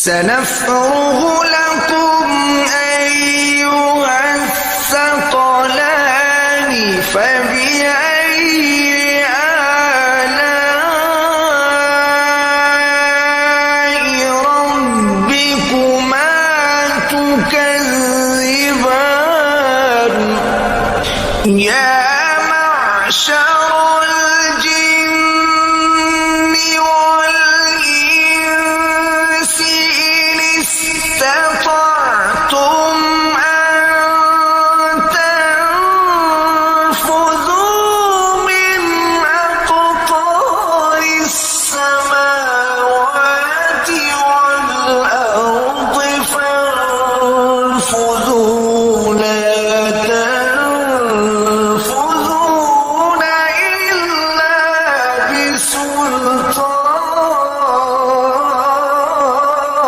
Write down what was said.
سنفرغ لكم أيها الثقلان فبأي آلاء ربكما تكذبان يا معشر الجن والإنس إن استطعتم